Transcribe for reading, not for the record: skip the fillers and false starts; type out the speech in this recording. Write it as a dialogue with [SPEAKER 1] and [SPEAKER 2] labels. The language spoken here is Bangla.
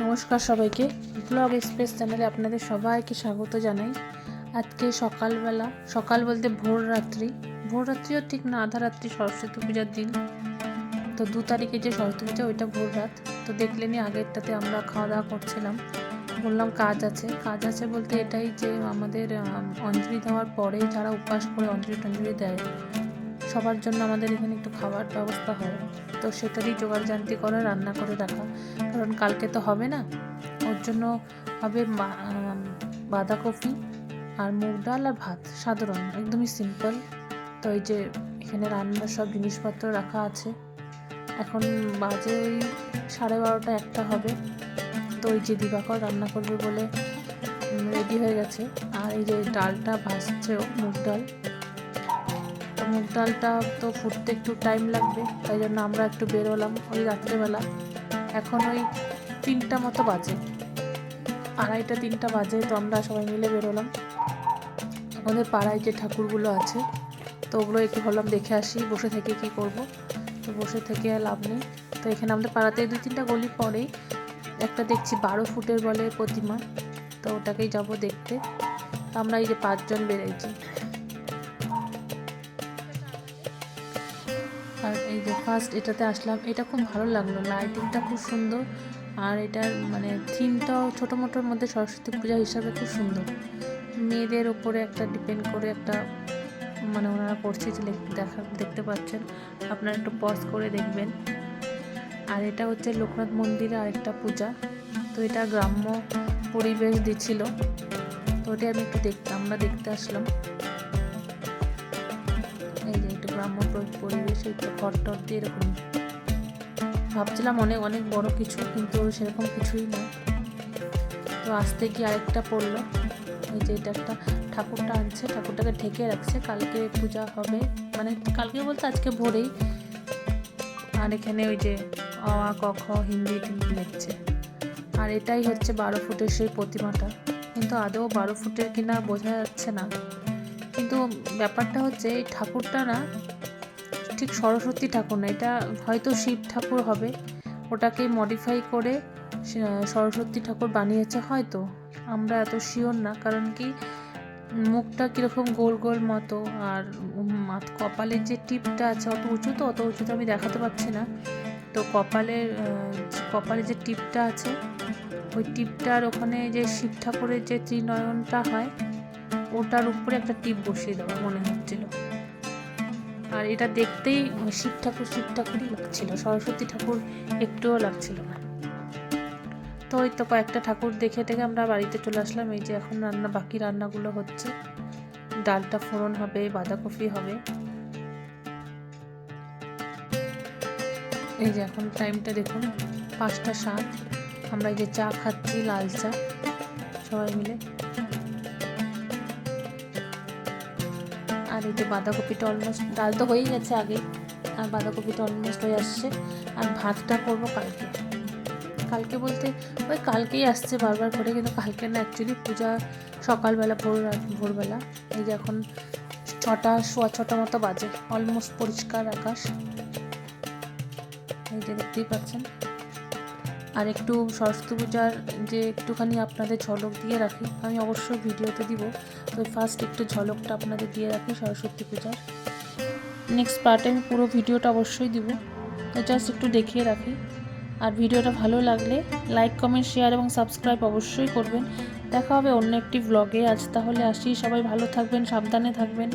[SPEAKER 1] নমস্কার সবাইকে, ব্লগ এক্সপ্রেস চ্যানেলে আপনাদের সবাইকে স্বাগত জানাই। আজকে সকালবেলা, সকাল বলতে ভোর রাত্রিও ঠিক না, আধা রাত্রি, সরস্বতী পূজার দিন। তো 2 তারিখে যে সরস্বতী পূজা ওইটা ভোর রাত। তো দেখলেনি আগেরটাতে আমরা খাওয়া দাওয়া করছিলাম, বললাম কাজ আছে বলতে এটাই যে আমাদের অঞ্জলি দেওয়ার পরে যারা উপবাস করে অঞ্জলি দেয় সবার জন্য আমাদের এখানে একটু খাবার ব্যবস্থা হয়। তো সেটারই জোগাড়জান্তি করা, রান্না করে রাখা, কারণ কালকে তো হবে না। ওর জন্য হবে বাঁধাকপি আর মুগ ডাল আর ভাত, সাধারণ একদমই সিম্পল। তো এই যে এখানে রান্নার সব জিনিসপত্র রাখা আছে। এখন বাজে ওই 12:30 একটা হবে। তো ওই যে দিবাকর রান্না করবে বলে রেডি হয়ে গেছে। আর এই যে ডালটা ভাজছেও, মুগ ডালটা তো ফুটতে একটু টাইম লাগবে, তাই জন্য আমরা একটু বেরোলাম ওই রাত্রেবেলা। এখন ওই 3টা মতো বাজে, 2:30-3টা বাজে। তো আমরা সবাই মিলে বেরোলাম। আমাদের পাড়ায় যে ঠাকুরগুলো আছে তো ওগুলো একটু ভাবলাম দেখে আসি, বসে থেকে কি করব। তো বসে থেকে লাভ নেই। তো এখানে আমাদের পাড়াতে 2-3টা গলি পরেই একটা দেখছি 12 ফুটের বলে প্রতিমা, তো ওটাকেই যাব দেখতে। তো আমরা এই যে 5 জন বেরিয়েছি। আর এই যে ফার্স্ট এটাতে আসলাম, এটা খুব ভালো লাগলো, লাইটিংটা খুব সুন্দর। আর এটার মানে থিমটাও ছোটো মোটোর মধ্যে সরস্বতী পূজা হিসাবে খুব সুন্দর। মেয়েদের ওপরে একটা ডিপেন্ড করে একটা মানে ওনারা করছে, যে দেখতে পাচ্ছেন, আপনারা একটু পজ করে দেখবেন। আর এটা হচ্ছে লোকনাথ মন্দিরে আরেকটা পূজা। তো এটা গ্রাম্য পরিবেশ দিচ্ছিল, তো ওটা আমি একটু আমরা দেখতে আসলাম। এই যে একটু গ্রাম্য পরিবেশ, একটু ঘর দিয়ে এরকম ভাবছিলাম অনেক বড় কিছু, কিন্তু সেরকম কিছুই না। তো আসতে গিয়ে আরেকটা পড়লো। এই যে এটা একটা ঠাকুরটা আনছে, ঠাকুরটাকে ঢেকে রাখছে, কালকে পূজা হবে, মানে কালকে বলতে আজকে ভোরেই। আর এখানে ওই যে অ আ ক খ হিন্দি লিখছে। আর এটাই হচ্ছে 12 ফুটের সেই প্রতিমাটা, কিন্তু আদৌ 12 ফুটের কিনা বোঝা যাচ্ছে না। কিন্তু ব্যাপারটা হচ্ছে এই ঠাকুরটা না ঠিক সরস্বতী ঠাকুর না, এটা হয়তো শিব ঠাকুর হবে, ওটাকে মডিফাই করে সরস্বতী ঠাকুর বানিয়েছে হয়তো, আমরা এত শিওর না। কারণ কি মুখটা কীরকম গোল গোল মতো, আর কপালের যে টিপটা আছে অত উঁচুতে আমি দেখাতে পারছি না। তো কপালে যে টিপটা আছে, ওই টিপটার ওখানে যে শিব ঠাকুরের যে ত্রিনয়নটা হয় ওটার উপরে একটা টিপ বসিয়ে দেওয়া মনে হচ্ছিল। আর এটা দেখতেই শিব ঠাকুরই লাগছিল, সরস্বতী ঠাকুর একটুও লাগছিল না। তো ওই তো কয়েকটা ঠাকুর দেখে আমরা বাড়িতে চলে আসলাম। এই যে এখন বাকি রান্নাগুলো হচ্ছে, ডালটা ফোড়ন হবে, বাঁধাকপি হবে। এই যে এখন টাইমটা দেখুন 5টা 7। আমরা এই যে চা খাচ্ছি, লাল চা সবাই মিলে। আর এই যে বাঁধাকপিটা অলমোস্ট, ডাল তো হয়েই গেছে আগে, আর বাঁধাকপিটা অলমোস্ট হয়ে আসছে। আর ভাতটা করবো কালকে বলতে ওই কালকেই আসছে বারবার করে, কিন্তু কালকে না, অ্যাকচুয়ালি পূজা সকালবেলা ভোরবেলা। এই যে এখন 6টা 6:15 মতো বাজে, অলমোস্ট পরিষ্কার আকাশ, এই যে দেখতেই পাচ্ছেন। আর একটু সরস্বতী পূজার যে একটুখানি আপনাদের ঝলক দিয়ে রাখি, আমি অবশ্যই ভিডিওতে দিব। তো ফার্স্ট একটু ঝলকটা আপনাদের দিয়ে রাখি সরস্বতী পূজার। নেক্সট পার্টে আমি পুরো ভিডিওটা অবশ্যই দিব, তো জাস্ট একটু দেখিয়ে রাখি। আর ভিডিওটা ভালো লাগলে লাইক, কমেন্ট, শেয়ার এবং সাবস্ক্রাইব অবশ্যই করবেন। দেখা হবে অন্য একটি ব্লগে। আজ তাহলে আসি, সবাই ভালো থাকবেন, সাবধানে থাকবেন।